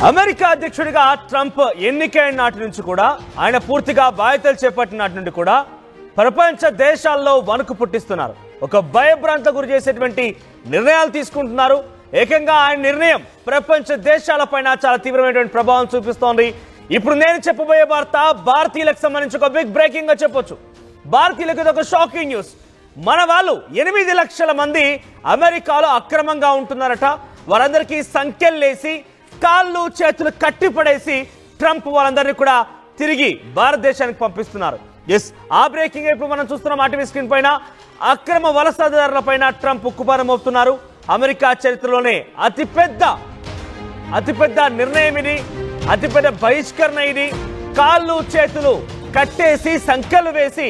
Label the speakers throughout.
Speaker 1: America అధ్యక్షుడిగా Trump ఎన్నికైన నాటి నుంచి కూడా ఆయన పూర్తిగా బాధ్యతలు చేపట్టిన నాటి నుండి కూడా ప్రపంచ దేశాల్లో వణుకు పుట్టిస్తున్నారు. ఒక భయభ్రాంత గురి చేసేటువంటి నిర్ణయాలు తీసుకుంటున్నారు. ఏకంగా ఆయన నిర్ణయం ప్రపంచ దేశాలపైన చాలా తీవ్రమైనటువంటి ప్రభావం చూపిస్తోంది. ఇప్పుడు నేను చెప్పబోయే వార్త భారతీయులకు సంబంధించి ఒక బిగ్ బ్రేకింగ్ గా చెప్పొచ్చు. భారతీయులకు ఇది ఒక షాకింగ్ న్యూస్. మన వాళ్ళు 8 లక్షల మంది అమెరికాలో అక్రమంగా ఉంటున్నారట. వారందరికీ సంఖ్యలేసి కాళ్ళు చేతులు కట్టిపడేసి ట్రంప్ వాళ్ళందరినీ కూడా తిరిగి భారతదేశానికి పంపిస్తున్నారు. ఎస్, ఆ బ్రేకింగ్ ఇప్పుడు మనం చూస్తున్నాం. ఆర్టీవీ స్క్రీన్ పైన అక్రమ వలసదారుల పైన ట్రంప్ ఉక్కుపాదం మోపుతున్నారు. అమెరికా చరిత్రలోనే అతిపెద్ద నిర్ణయం ఇది, అతిపెద్ద బహిష్కరణ ఇది. కాళ్ళు చేతులు కట్టేసి సంఖ్యలు వేసి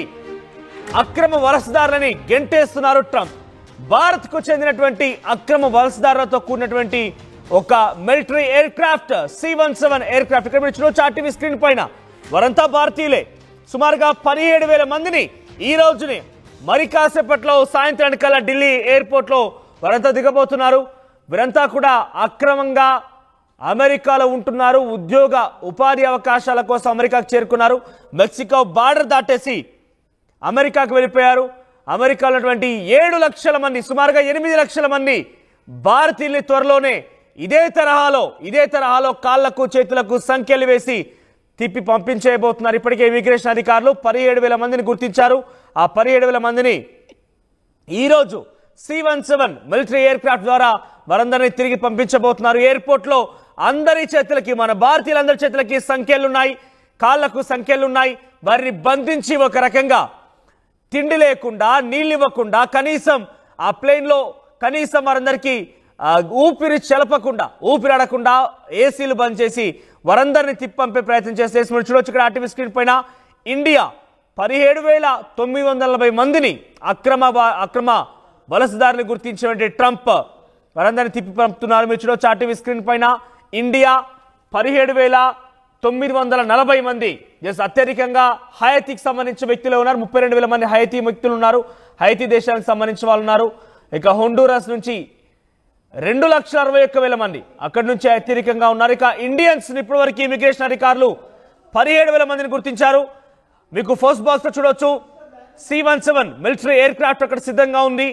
Speaker 1: అక్రమ వలసదారులని గెంటేస్తున్నారు ట్రంప్. భారత్కు చెందినటువంటి అక్రమ వలసదారులతో కూడినటువంటి ఒక military air craft C-17 air craft ఇక్కడ మీరు చూడొచ్చు ఆర్టీవీ స్క్రీన్ పైన. వారంతా భారతీయులే. సుమారుగా 17,000 మందిని ఈ రోజుని మరి కాసేపట్లో సాయంత్రానికల్లా ఢిల్లీ ఎయిర్పోర్ట్ లో వారంతా దిగబోతున్నారు. వీరంతా కూడా అక్రమంగా అమెరికాలో ఉంటున్నారు. ఉద్యోగ ఉపాధి అవకాశాల కోసం అమెరికాకు చేరుకున్నారు. మెక్సికో బార్డర్ దాటేసి అమెరికాకు వెళ్ళిపోయారు. అమెరికాలో ఉన్నటువంటి 7 లక్షల మంది, సుమారుగా 8 లక్షల మంది భారతీయుల్ని త్వరలోనే ఇదే తరహాలో కాళ్లకు చేతులకు సంఖ్యలు వేసి తిప్పి పంపించేయబోతున్నారు. ఇప్పటికే ఇమిగ్రేషన్ అధికారులు 17,000 మందిని గుర్తించారు. ఆ 17,000 మందిని ఈరోజు C-17 మిలిటరీ ఎయిర్ క్రాఫ్ట్ ద్వారా వారందరినీ తిరిగి పంపించబోతున్నారు. ఎయిర్పోర్ట్ లో అందరి చేతులకి, మన భారతీయులందరి చేతులకి సంఖ్యలున్నాయి, కాళ్లకు సంఖ్యలున్నాయి. వారిని బంధించి ఒక రకంగా తిండి లేకుండా, నీళ్ళు ఇవ్వకుండా, కనీసం ఆ ప్లేన్ లో కనీసం వారందరికీ ఊపిరి చెలపకుండా, ఊపిరాడకుండా ఏసీలు బంద్ చేసి వారందరినీ తిప్పంపే ప్రయత్నం చేస్తే మీరు చూడొచ్చు ఇక్కడ ఆర్టీవీ స్క్రీన్ పైన. ఇండియా 17,940 మందిని అక్రమ వలసదారులు గుర్తించినటువంటి ట్రంప్ వారందరినీ తిప్పి పంపుతున్నారు. మీరు చూడొచ్చు ఆర్టీవీ స్క్రీన్ పైన. ఇండియా 17,940 మంది. అత్యధికంగా హైతీకి సంబంధించిన వ్యక్తులు ఉన్నారు. 32,000 మంది హైతీ వ్యక్తులు ఉన్నారు. హైతీ దేశానికి సంబంధించిన వాళ్ళు ఉన్నారు. ఇక హోండూరాస్ నుంచి 2,61,000 మంది అక్కడి నుంచి అత్యధికంగా ఉన్నారు. ఇక ఇండియన్స్ ఇప్పటి వరకు ఇమిగ్రేషన్ అధికారులు 17,000 మందిని గుర్తించారు. మీకు ఫస్ట్ బాక్స్ లో చూడొచ్చు C-17 మిలిటరీ ఎయిర్ క్రాఫ్ట్ అక్కడ సిద్ధంగా ఉంది.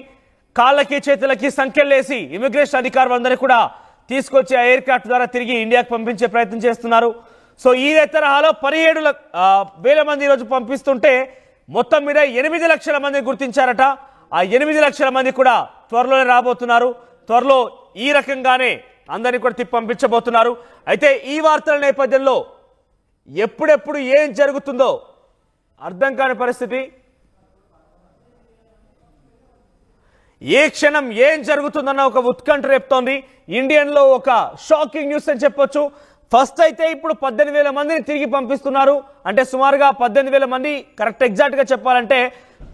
Speaker 1: కాళ్ళకి చేతులకి సంఖ్యలేసి ఇమిగ్రేషన్ అధికారులు అందరూ కూడా తీసుకొచ్చి ఆ ఎయిర్ క్రాఫ్ట్ ద్వారా తిరిగి ఇండియాకు పంపించే ప్రయత్నం చేస్తున్నారు. సో ఈ తరహాలో 17,000 మంది ఈరోజు పంపిస్తుంటే మొత్తం మీద 8 లక్షల మందిని గుర్తించారట. ఆ 8 లక్షల మంది కూడా త్వరలోనే రాబోతున్నారు. త్వరలో ఈ రకంగానే అందరినీ కూడా తిప్పి పంపించబోతున్నారు. అయితే ఈ వార్తల నేపథ్యంలో ఎప్పుడెప్పుడు ఏం జరుగుతుందో అర్థం కాని పరిస్థితి. ఏ క్షణం ఏం జరుగుతుందన్న ఒక ఉత్కంఠ రేపుతోంది. ఇండియన్లో ఒక షాకింగ్ న్యూస్ అని చెప్పొచ్చు. ఫస్ట్ అయితే ఇప్పుడు 18,000 మందిని తిరిగి పంపిస్తున్నారు. అంటే సుమారుగా 18,000 మంది, కరెక్ట్ ఎగ్జాక్ట్ గా చెప్పాలంటే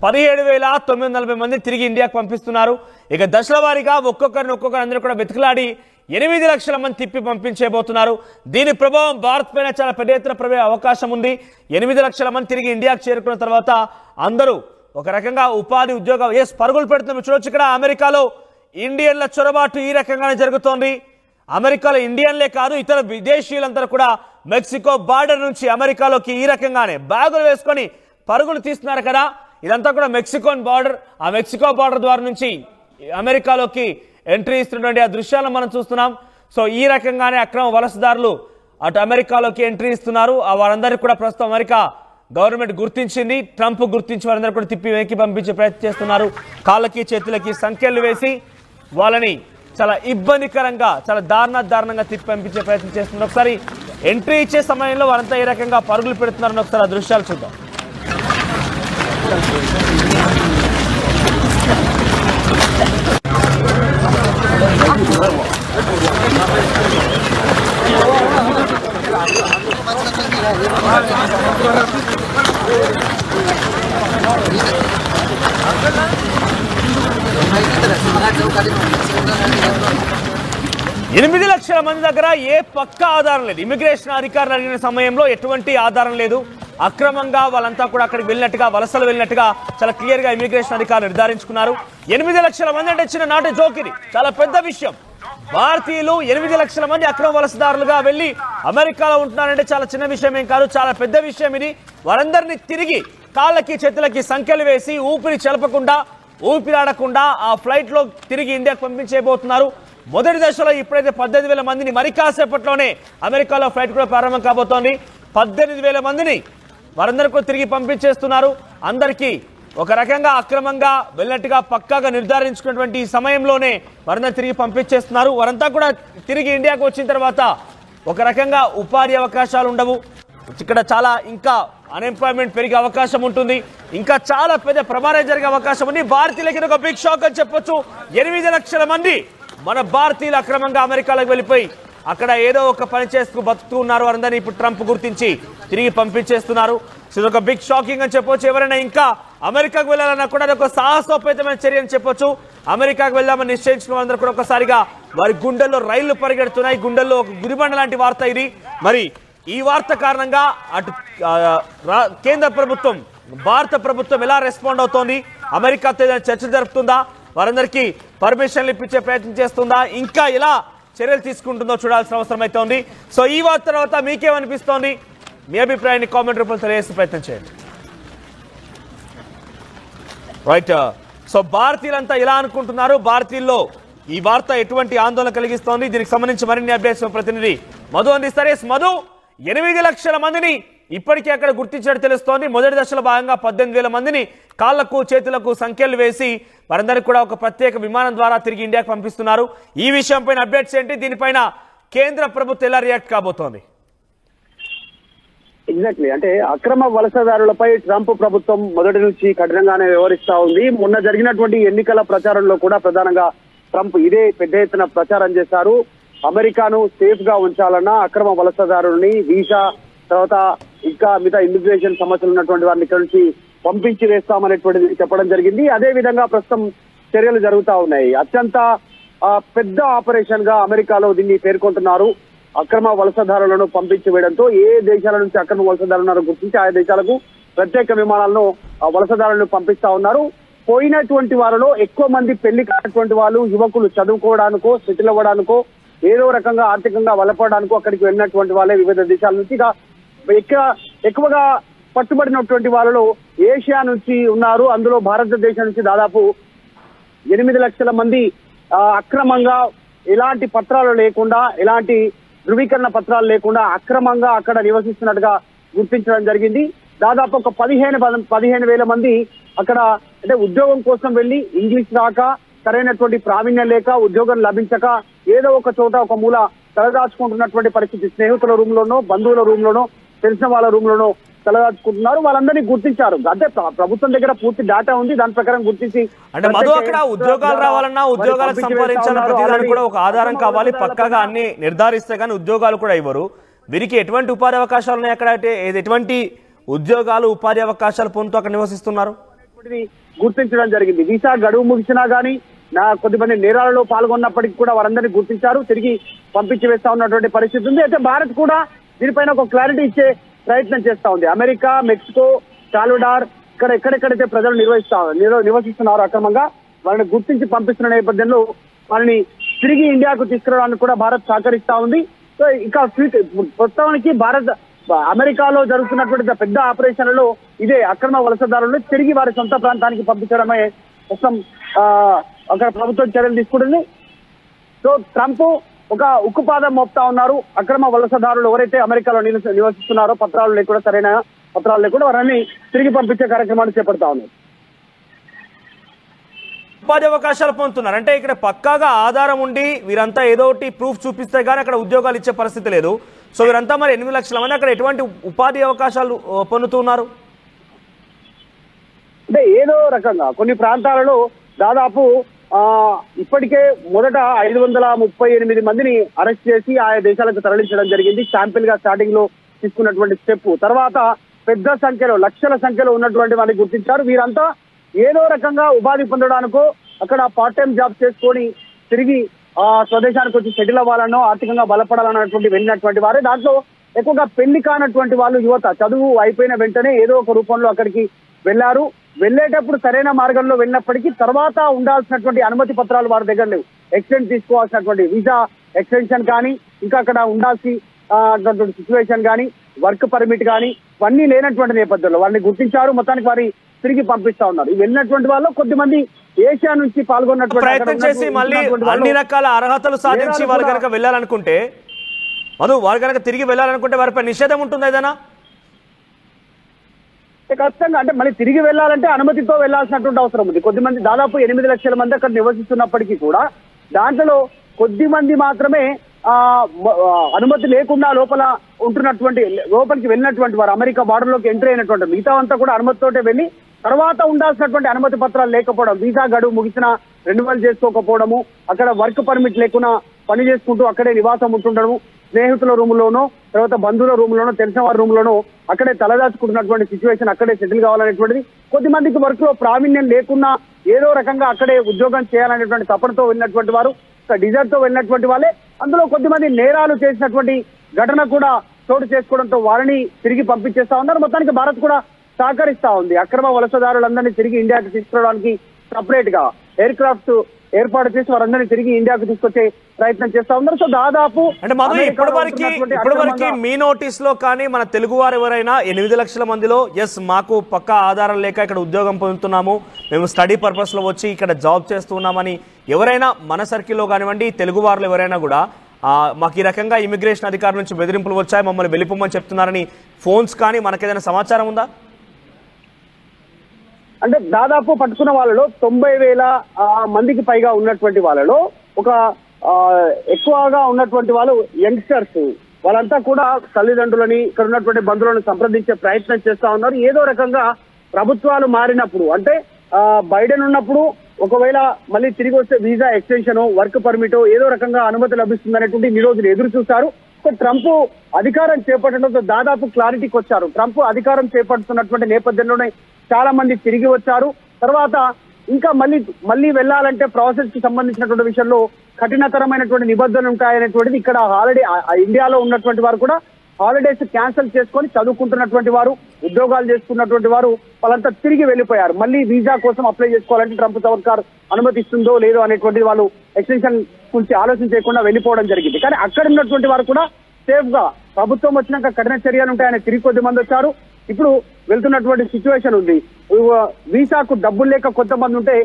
Speaker 1: 17,940 మందిని తిరిగి ఇండియాకు పంపిస్తున్నారు. ఇక దశల వారీగా ఒక్కొక్కరిని అందరూ కూడా వెతుకులాడి 8 లక్షల మంది తిప్పి పంపించేయబోతున్నారు. దీని ప్రభావం భారత్ పైన చాలా పెద్ద ఎత్తున పడే అవకాశం ఉంది. 8 లక్షల మంది తిరిగి ఇండియాకు చేరుకున్న తర్వాత అందరూ ఒక రకంగా ఉపాధి ఉద్యోగ పరుగులు పెడుతున్నారు. చూడొచ్చు ఇక్కడ అమెరికాలో ఇండియన్ల చొరబాటు ఈ రకంగానే జరుగుతోంది. అమెరికాలో ఇండియన్లే కాదు, ఇతర విదేశీయులందరూ కూడా మెక్సికో బార్డర్ నుంచి అమెరికాలోకి ఈ రకంగానే బ్యాగులు వేసుకొని పరుగులు తీస్తున్నారు కదా. ఇదంతా కూడా మెక్సికోన్ బార్డర్. ఆ మెక్సికో బార్డర్ ద్వారా నుంచి అమెరికాలోకి ఎంట్రీ ఇస్తున్నటువంటి ఆ దృశ్యాలను మనం చూస్తున్నాం. సో ఈ రకంగానే అక్రమ వలసదారులు అటు అమెరికాలోకి ఎంట్రీ ఇస్తున్నారు. వారందరికీ కూడా ప్రస్తుతం అమెరికా గవర్నమెంట్ గుర్తించింది. ట్రంప్ గుర్తించి వారందరూ కూడా తిప్పి వెనక్కి పంపించే ప్రయత్నం చేస్తున్నారు. కాళ్ళకి చేతులకి సంఖ్యలు వేసి వాళ్ళని చాలా ఇబ్బందికరంగా, చాలా దారుణంగా తిప్పి పంపించే ప్రయత్నం చేస్తున్నారు. ఒకసారి ఎంట్రీ ఇచ్చే సమయంలో వారంతా ఏ రకంగా పరుగులు పెడుతున్నారని ఒకసారి ఆ దృశ్యాలు చూద్దాం. 8 లక్షల మంది దగ్గర ఏ పక్కా ఆధారం లేదు. ఇమిగ్రేషన్ అధికారులు అడిగిన సమయంలో ఎటువంటి ఆధారం లేదు. అక్రమంగా వాళ్ళంతా కూడా అక్కడికి వెళ్ళినట్టుగా, వలసలు వెళ్ళినట్టుగా చాలా క్లియర్ గా ఇమిగ్రేషన్ అధికారులు నిర్ధారించుకున్నారు. 8 లక్షల మంది అంటే చిన్న నాటి జోక్ ఇది, చాలా పెద్ద విషయం. భారతీయులు 8 లక్షల మంది అక్రమ వలసదారులుగా వెళ్లి అమెరికాలో ఉంటున్నారంటే చాలా చిన్న విషయం ఏం కాదు, చాలా పెద్ద విషయం ఇది. వారందరినీ తిరిగి కాళ్ళకి చేతులకి సంఖ్యలు వేసి ఊపిరి చెలపకుండా ఊపిరాడకుండా ఆ ఫ్లైట్ లో తిరిగి ఇండియాకు పంపించేయబోతున్నారు. మొదటి దశలో ఇప్పుడైతే 18,000 మందిని మరి కాసేపట్లోనే అమెరికాలో ఫ్లైట్ కూడా ప్రారంభం కాబోతోంది. 18,000 మందిని వారందరూ కూడా తిరిగి పంపించేస్తున్నారు. అందరికీ ఒక రకంగా అక్రమంగా వెళ్ళినట్టుగా పక్కాగా నిర్ధారించుకున్నటువంటి ఈ సమయంలోనే వారందరూ తిరిగి పంపించేస్తున్నారు. వారంతా కూడా తిరిగి ఇండియాకు వచ్చిన తర్వాత ఒక రకంగా ఉపాధి అవకాశాలు ఉండవు, ఇక్కడ చాలా ఇంకా అన్ఎంప్లాయ్మెంట్ పెరిగే అవకాశం ఉంటుంది, ఇంకా చాలా పెద్ద ప్రమాదం జరిగే అవకాశం ఉంది. భారతీయులకి ఒక బిగ్ షాక్ అని చెప్పొచ్చు. 8 లక్షల మంది మన భారతీయులు అక్రమంగా అమెరికాలోకి వెళ్ళిపోయి అక్కడ ఏదో ఒక పని చేస్తూ బతుకుతూ ఉన్నారు. వారందరినీ ఇప్పుడు ట్రంప్ గుర్తించి తిరిగి పంపించేస్తున్నారు. ఇది ఒక బిగ్ షాకింగ్ అని చెప్పొచ్చు. ఎవరైనా ఇంకా అమెరికాకు వెళ్ళాలన్నా కూడా ఒక సాహసోపేతమైన చర్య అని చెప్పొచ్చు. అమెరికాకు వెళ్దామని నిశ్చయించిన వాళ్ళందరూ కూడా ఒకసారిగా వారి గుండెల్లో రైళ్లు పరిగెడుతున్నాయి. గుండెల్లో ఒక గురిబండ లాంటి వార్త ఇది. మరి ఈ వార్త కారణంగా అటు కేంద్ర ప్రభుత్వం, భారత ప్రభుత్వం ఎలా రెస్పాండ్ అవుతోంది, అమెరికాతో ఏదైనా చర్చ జరుపుతుందా, వారందరికీ పర్మిషన్లు ఇప్పించే ప్రయత్నం చేస్తుందా, ఇంకా ఎలా చర్యలు తీసుకుంటుందో చూడాల్సిన అవసరం అయితే ఉంది. సో ఈ వార్త తర్వాత మీకేమనిపిస్తోంది, మీ అభిప్రాయాన్ని కామెంట్ రూపంలో తెలియజేసే ప్రయత్నం చేయండి. రైట్. సో భారతీయులంతా ఇలా అనుకుంటున్నారు. భారతీయుల్లో ఈ వార్త ఎటువంటి ఆందోళన కలిగిస్తోంది, దీనికి సంబంధించి మరిన్ని అప్డేట్స్ ప్రతినిధి మధు అందిస్తారు. మధు, 8 లక్షల మందిని ఇప్పటికే అక్కడ గుర్తించినట్టు తెలుస్తోంది. మొదటి దశలో భాగంగా 18,000 మందిని కాళ్లకు చేతులకు సంఖ్యలు వేసి వారందరికీ కూడా ఒక ప్రత్యేక విమానం ద్వారా తిరిగి ఇండియాకు పంపిస్తున్నారు. ఈ విషయంపైన అప్డేట్స్ ఏంటి, దీనిపైన కేంద్ర ప్రభుత్వం ఎలా రియాక్ట్ కాబోతోంది?
Speaker 2: ఎగ్జాక్ట్లీ, అంటే అక్రమ వలసదారులపై ట్రంప్ ప్రభుత్వం మొదటి నుంచి కఠినంగానే వ్యవహరిస్తా ఉంది. మొన్న జరిగినటువంటి ఎన్నికల ప్రచారంలో కూడా ప్రధానంగా ట్రంప్ ఇదే పెద్ద ఎత్తున ప్రచారం చేశారు. అమెరికాను సేఫ్ గా ఉంచాలన్నా అక్రమ వలసదారుల్ని, వీసా తర్వాత ఇంకా మిగతా ఇమిగ్రేషన్ సమస్యలు ఉన్నటువంటి వారిని ఇక్కడ నుంచి పంపించి వేస్తామనేటువంటిది చెప్పడం జరిగింది. అదే విధంగా ప్రస్తుతం చర్యలు జరుగుతా ఉన్నాయి. అత్యంత పెద్ద ఆపరేషన్ గా అమెరికాలో దీన్ని పేర్కొంటున్నారు. అక్రమ వలసదారులను పంపించి వేయడంతో ఏ దేశాల నుంచి అక్రమ వలసదారులను గుర్తించి ఆయా దేశాలకు ప్రత్యేక విమానాలను వలసదారులను పంపిస్తా ఉన్నారు. పోయినటువంటి వారిలో ఎక్కువ మంది పెళ్లి కానటువంటి వాళ్ళు, యువకులు చదువుకోవడానికో సెటిల్ అవ్వడానికో ఏదో రకంగా ఆర్థికంగా బలపడడానికో అక్కడికి వెళ్ళినటువంటి వాళ్ళే వివిధ దేశాల నుంచి. ఎక్కువగా పట్టుబడినటువంటి వాళ్ళలో ఏషియా నుంచి ఉన్నారు. అందులో భారతదేశం నుంచి దాదాపు 8 లక్షల మంది అక్రమంగా ఎలాంటి పత్రాలు లేకుండా, ఎలాంటి ధృవీకరణ పత్రాలు లేకుండా అక్రమంగా అక్కడ నివసిస్తున్నట్టుగా గుర్తించడం జరిగింది. దాదాపు ఒక 15,000 మంది అక్కడ అంటే ఉద్యోగం కోసం వెళ్లి ఇంగ్లీష్ రాక, సరైనటువంటి ప్రావీణ్యం లేక, ఉద్యోగం లభించక ఏదో ఒక చోట ఒక మూల తలదాచుకుంటున్నటువంటి పరిస్థితి. స్నేహితుల రూమ్ లోనో, బంధువుల రూమ్ లోనో, తెలిసిన వాళ్ళ రూమ్ లోనో తలదాచుకుంటున్నారు. వాళ్ళందరినీ గుర్తించారు. అంటే ప్రభుత్వం దగ్గర పూర్తి డేటా ఉంది, దాని ప్రకారం గుర్తించి
Speaker 1: అంటే మధు అక్కడ ఉద్యోగాలు రావాలన్నా, ఉద్యోగాలకు సంపాదించాలన్న ప్రతిదానికి కూడా ఒక ఆధారం కావాలి. పక్కాగా అన్ని నిర్ధారిస్తే కానీ ఉద్యోగాలు కూడా ఇవ్వరు. వీరికి ఎటువంటి ఉపాధి అవకాశాలు ఉన్నాయి అక్కడ, అంటే ఎటువంటి ఉద్యోగాలు ఉపాధి అవకాశాలు పొందుతూ అక్కడ నివసిస్తున్నారు
Speaker 2: గుర్తించడం జరిగింది. వీసా గడువు ముగిసినా గానీ కొద్దిమంది నేరాలలో పాల్గొన్నప్పటికీ కూడా వారందరినీ గుర్తించారు, తిరిగి పంపించి వేస్తా ఉన్నటువంటి పరిస్థితి ఉంది. అయితే భారత్ కూడా దీనిపైన ఒక క్లారిటీ ఇచ్చే ప్రయత్నం చేస్తా ఉంది. అమెరికా, మెక్సికో, సాల్వడార్ ఇక్కడ ఎక్కడెక్కడైతే ప్రజలు నివసిస్తున్నారు అక్రమంగా వారిని గుర్తించి పంపిస్తున్న నేపథ్యంలో వారిని తిరిగి ఇండియాకు తీసుకురావడానికి కూడా భారత్ సహకరిస్తా ఉంది. సో ఇంకా ప్రస్తుతానికి అమెరికాలో జరుగుతున్నటువంటి పెద్ద ఆపరేషన్లలో ఇదే అక్రమ వలసదారులను తిరిగి వారి సొంత ప్రాంతానికి పంపించడమే మొత్తం అక్కడ ప్రభుత్వం చర్యలు తీసుకుంటుంది. సో ట్రంప్ ఒక ఉక్కుపాదం మోపుతా ఉన్నారు. అక్రమ వలసదారులు ఎవరైతే అమెరికాలో నివసిస్తున్నారో పత్రాలు లేకుండా, సరైన పత్రాలు లేకుండా వారిని తిరిగి పంపించే కార్యక్రమాన్ని చేపడతా ఉన్నారు.
Speaker 1: ఉపాధి అవకాశాలు పొందుతున్నారు అంటే ఇక్కడ పక్కాగా ఆధారం ఉండి వీరంతా ఏదో ఒకటి ప్రూఫ్ చూపిస్తే గానీ అక్కడ ఉద్యోగాలు ఇచ్చే పరిస్థితి లేదు. సో వీరంతా మరి 8 లక్షల మంది అక్కడ ఎటువంటి ఉపాధి అవకాశాలు పొందుతున్నారు
Speaker 2: అంటే ఏదో రకంగా కొన్ని ప్రాంతాలలో దాదాపు ఇప్పటికే మొదట 538 మందిని అరెస్ట్ చేసి ఆయా దేశాలకు తరలించడం జరిగింది. శాంపిల్ గా స్టార్టింగ్ లో తీసుకున్నటువంటి స్టెప్ తర్వాత పెద్ద సంఖ్యలో, లక్షల సంఖ్యలో ఉన్నటువంటి వారిని గుర్తించారు. వీరంతా ఏదో రకంగా ఉపాధి పొందడానికో, అక్కడ పార్ట్ టైం జాబ్ చేసుకొని తిరిగి స్వదేశానికి వచ్చి సెటిల్ అవ్వాలనో, ఆర్థికంగా బలపడాలన్నటువంటి వెళ్ళినటువంటి వారే. దాంట్లో ఎక్కువగా పెళ్లి కానటువంటి వాళ్ళు, యువత చదువు అయిపోయిన వెంటనే ఏదో ఒక రూపంలో అక్కడికి వెళ్లారు. వెళ్లేటప్పుడు సరైన మార్గంలో వెళ్ళినప్పటికీ తర్వాత ఉండాల్సినటువంటి అనుమతి పత్రాలు వారి దగ్గర లేవు. ఎక్స్టెండ్ తీసుకోవాల్సినటువంటి వీసా ఎక్స్టెన్షన్ కానీ ఇంకా అక్కడ ఉండాల్సి సిచ్యువేషన్ కానీ వర్క్ పర్మిట్ కానీ ఇవన్నీ లేనటువంటి నేపథ్యంలో వారిని గుర్తించారు. మొత్తానికి వారి తిరిగి పంపిస్తా ఉన్నారు. వెళ్ళినటువంటి వాళ్ళు కొద్దిమంది ఏషియా నుంచి పాల్గొన్నటువంటి
Speaker 1: ప్రయత్నం చేసి మళ్ళీ అన్ని రకాల అర్హతలు సాధించి వాళ్ళు కనుక వెళ్ళాలనుకుంటే వారు కనుక తిరిగి వెళ్ళాలనుకుంటే వారిపై నిషేధం ఉంటుంది ఏదైనా?
Speaker 2: ఖచ్చితంగా అంటే మళ్ళీ తిరిగి వెళ్ళాలంటే అనుమతితో వెళ్లాల్సినటువంటి అవసరం ఉంది. కొద్దిమంది దాదాపు 8 లక్షల మంది అక్కడ నివసిస్తున్నప్పటికీ కూడా దాంట్లో కొద్ది మంది మాత్రమే అనుమతి లేకుండా లోపలికి వెళ్ళినటువంటి వారు అమెరికా బార్డర్ లోకి ఎంట్రీ అయినటువంటి మిగతా అంతా కూడా అనుమతితోటే వెళ్ళి తర్వాత ఉండాల్సినటువంటి అనుమతి పత్రాలు లేకపోవడం, వీసా గడువు ముగిసిన రెన్యువల్ చేసుకోకపోవడము, అక్కడ వర్క్ పర్మిట్ లేకుండా పని చేసుకుంటూ అక్కడే నివాసం ఉంటుండడము, స్నేహితుల రూములోనో తర్వాత బంధువుల రూములోనో తెలిసిన వారి రూములోనో అక్కడే తలదాచుకుంటున్నటువంటి సిచ్యువేషన్, అక్కడే సెటిల్ కావాలనేటువంటిది. కొద్దిమందికి వర్క్ లో ప్రావీణ్యం లేకున్నా ఏదో రకంగా అక్కడే ఉద్యోగం చేయాలనేటువంటి తపనతో వెళ్ళినటువంటి వారు, డిజైర్ తో వెళ్ళినటువంటి వాళ్ళే. అందులో కొద్దిమంది నేరాలు చేసినటువంటి ఘటన కూడా చోటు చేసుకోవడంతో వారిని తిరిగి పంపించేస్తా ఉన్నారు. మొత్తానికి భారత్ కూడా సహకరిస్తా ఉంది. అక్రమ వలసదారులందరినీ తిరిగి ఇండియాకి తీసుకురావడానికి సపరేట్ గా ఎయిర్ క్రాఫ్ట్ ఏర్పాటు చేసి వారందరినీ తిరిగి ఇండియాకు తీసుకొచ్చే ప్రయత్నం చేస్తా ఉన్నారు. సో దాదాపు
Speaker 1: అంటే మధు ఇప్పటివరకు మీ నోటీస్ లో కానీ మన తెలుగు వారు ఎవరైనా 8 లక్షల మందిలో ఎస్ మాకు పక్కా ఆధారం లేక ఇక్కడ ఉద్యోగం పొందుతున్నాము, మేము స్టడీ పర్పస్ లో వచ్చి ఇక్కడ జాబ్ చేస్తున్నామని ఎవరైనా మన సర్కిల్లో కానివ్వండి తెలుగు వారిలో ఎవరైనా కూడా మాకు ఈ రకంగా ఇమిగ్రేషన్ అధికారుల నుంచి బెదిరింపులు వచ్చాయి, మమ్మల్ని వెళ్ళిపోమని చెప్తున్నారని ఫోన్స్ కానీ మనకేదైనా సమాచారం ఉందా?
Speaker 2: అంటే దాదాపు పట్టుకున్న వాళ్ళలో 90,000 మందికి పైగా ఉన్నటువంటి వాళ్ళలో ఒక ఎక్కువగా ఉన్నటువంటి వాళ్ళు యంగ్స్టర్స్. వాళ్ళంతా కూడా తల్లిదండ్రులని ఇక్కడ ఉన్నటువంటి బంధువులను సంప్రదించే ప్రయత్నం చేస్తా ఉన్నారు. ఏదో రకంగా ప్రభుత్వాలు మారినప్పుడు అంటే బైడెన్ ఉన్నప్పుడు ఒకవేళ మళ్ళీ తిరిగి వస్తే వీసా ఎక్స్టెన్షన్, వర్క్ పర్మిట్ ఏదో రకంగా అనుమతి లభిస్తుంది అనేటువంటి ఈ రోజులు ఎదురు చూస్తారు. ట్రంప్ అధికారం చేపట్టడంతో దాదాపు క్లారిటీకి వచ్చారు. ట్రంప్ అధికారం చేపడుతున్నటువంటి నేపథ్యంలోనే చాలా మంది తిరిగి వచ్చారు. తర్వాత ఇంకా మళ్ళీ వెళ్ళాలంటే ప్రాసెస్ కి సంబంధించినటువంటి విషయంలో కఠినతరమైనటువంటి నిబంధనలు ఉంటాయనేటువంటిది ఇక్కడ ఆల్రెడీ ఇండియాలో ఉన్నటువంటి వారు కూడా హాలిడేస్ క్యాన్సిల్ చేసుకొని చదువుకుంటున్నటువంటి వారు, ఉద్యోగాలు చేసుకున్నటువంటి వారు వాళ్ళంతా తిరిగి వెళ్ళిపోయారు. మళ్ళీ వీసా కోసం అప్లై చేసుకోవాలంటే ట్రంప్ సర్కార్ అనుమతిస్తుందో లేదో అనేటువంటిది వాళ్ళు ఎక్స్టెన్షన్ గురించి ఆలోచన చేయకుండా వెళ్ళిపోవడం జరిగింది. కానీ అక్కడ ఉన్నటువంటి వారు కూడా సేఫ్ గా ప్రభుత్వం వచ్చినాక కఠిన చర్యలు ఉంటాయని తిరిగి కొద్ది మంది వచ్చారు. ఇప్పుడు వెళ్తున్నటువంటి సిచ్యువేషన్ ఉంది. వీసాకు డబ్బులు లేక కొంతమంది ఉంటే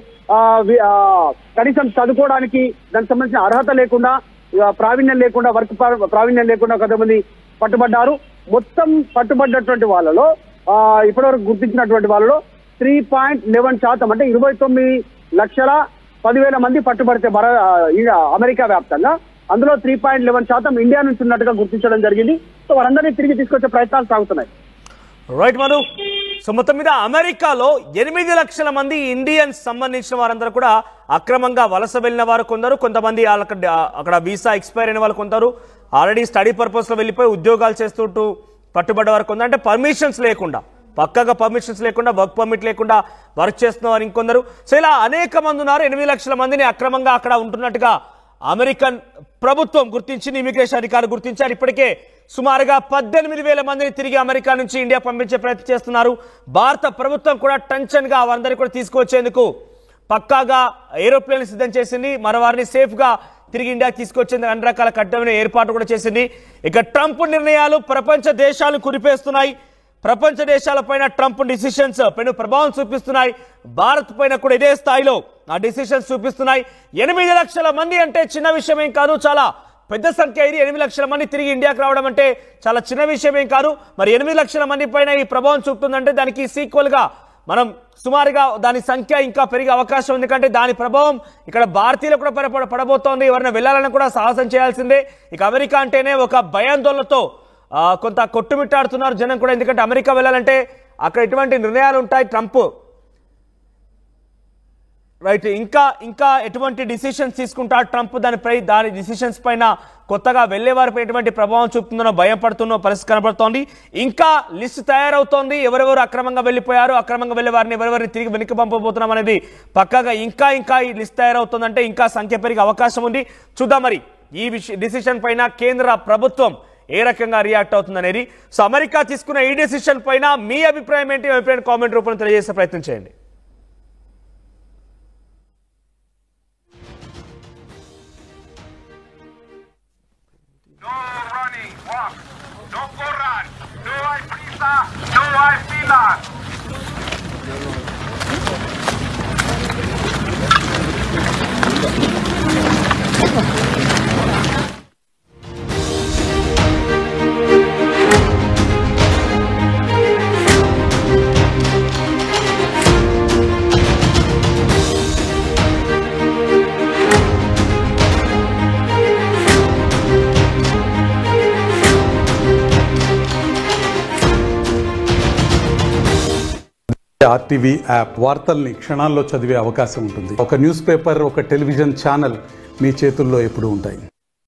Speaker 2: కనీసం చదువుకోవడానికి దానికి సంబంధించిన అర్హత లేకుండా, ప్రావీణ్యం లేకుండా, వర్క్ ప్రావీణ్యం లేకుండా కొంతమంది పట్టుబడ్డారు. మొత్తం పట్టుబడ్డటువంటి వాళ్ళలో ఇప్పటివరకు గుర్తించినటువంటి వాళ్ళలో 3.11% అంటే 29,10,000 మంది పట్టుబడితే అమెరికా వ్యాప్తంగా అందులో 3.11% ఇండియా నుంచి ఉన్నట్టుగా గుర్తించడం జరిగింది. సో వారందరినీ తిరిగి తీసుకొచ్చే ప్రయత్నాలు సాగుతున్నాయి.
Speaker 1: రైట్ మధు. సో మొత్తం మీద అమెరికాలో 8 లక్షల మంది ఇండియన్స్ సంబంధించిన వారందరూ కూడా అక్రమంగా వలస వెళ్ళిన వారు కొందరు, కొంతమంది అక్కడ వీసా ఎక్స్పైర్ అయిన వాళ్ళు కొందరు, ఆల్రెడీ స్టడీ పర్పస్ లో వెళ్ళిపోయి ఉద్యోగాలు చేస్తుంటూ పట్టుబడ్డ వారు కొందరు, అంటే పర్మిషన్స్ లేకుండా, పక్కగా పర్మిషన్స్ లేకుండా, వర్క్ పర్మిట్ లేకుండా వర్క్ చేస్తున్న వారు ఇంకొందరు. సో ఇలా అనేక మంది ఉన్నారు. 8 లక్షల మందిని అక్రమంగా అక్కడ ఉంటున్నట్టుగా అమెరికన్ ప్రభుత్వం గుర్తించింది, ఇమిగ్రేషన్ అధికారులు గుర్తించారు. ఇప్పటికే సుమారుగా 18,000 మందిని తిరిగి అమెరికా నుంచి ఇండియా పంపించే ప్రయత్నం చేస్తున్నారు. భారత ప్రభుత్వం కూడా టెన్షన్ గా వారందరినీ కూడా తీసుకొచ్చేందుకు పక్కాగా ఏరోప్లేన్ సిద్ధం చేసింది. మరో వారిని సేఫ్ గా తిరిగి ఇండియాకి తీసుకొచ్చేందుకు అన్ని రకాల కఠినమైన ఏర్పాటు కూడా చేసింది. ఇక ట్రంప్ నిర్ణయాలు ప్రపంచ దేశాలు కురిపేస్తున్నాయి. ప్రపంచ దేశాలపైన ట్రంప్ డిసిషన్స్ పెను ప్రభావం చూపిస్తున్నాయి. భారత్ పైన కూడా ఇదే స్థాయిలో ఆ డిసిషన్స్ చూపిస్తున్నాయి. 8 లక్షల మంది అంటే చిన్న విషయం ఏం కాదు, చాలా పెద్ద సంఖ్య. ఇది 8 లక్షల మంది తిరిగి ఇండియాకి రావడం అంటే చాలా చిన్న విషయం ఏం కాదు. మరి 8 లక్షల మంది పైన ఈ ప్రభావం చూపుతుందంటే దానికి సీక్వల్ గా మనం సుమారుగా దాని సంఖ్య ఇంకా పెరిగే అవకాశం ఉంది. ఎందుకంటే దాని ప్రభావం ఇక్కడ భారతీయులు కూడా పడబోతోంది. ఎవరైనా వెళ్ళాలని కూడా సాహసం చేయాల్సిందే. ఇక అమెరికా అంటేనే ఒక భయాందోళనతో కొంత కొట్టుమిట్టాడుతున్నారు జనం కూడా. ఎందుకంటే అమెరికా వెళ్ళాలంటే అక్కడ ఎటువంటి నిర్ణయాలు ఉంటాయి ట్రంప్ రైట్, ఇంకా ఎటువంటి డిసిషన్స్ తీసుకుంటారు ట్రంప్, దాని డిసిషన్స్ పైన కొత్తగా వెళ్లే వారిపై ఎటువంటి ప్రభావం చూపుతుందో భయం పడుతున్న పరిస్థితి కనబడుతోంది. ఇంకా లిస్ట్ తయారవుతోంది. ఎవరెవరు అక్రమంగా వెళ్ళిపోయారు, అక్రమంగా వెళ్లే వారిని ఎవరెవరిని తిరిగి వెనక్కి పంపబోతున్నాం అనేది పక్కాగా ఇంకా ఈ లిస్ట్ తయారవుతుందంటే ఇంకా సంఖ్య పెరిగే అవకాశం ఉంది. చూద్దాం మరి ఈ డిసిషన్ పైన కేంద్ర ప్రభుత్వం ఏ రకంగా రియాక్ట్ అవుతుంది అనేది. సో అమెరికా తీసుకున్న ఈ డిసిషన్ పైన మీ అభిప్రాయం ఏంటి? అభిప్రాయం కామెంట్ రూపంలో తెలియజేసే ప్రయత్నం చేయండి.
Speaker 3: Walk. Don't go run. No hay prisa. No hay fila.
Speaker 4: RTV app వార్తల్ని క్షణాల్లో చదివే అవకాశం ఉంటుంది. ఒక న్యూస్ పేపర్, ఒక టెలివిజన్ ఛానల్ మీ చేతుల్లో ఎప్పుడూ ఉంటాయి.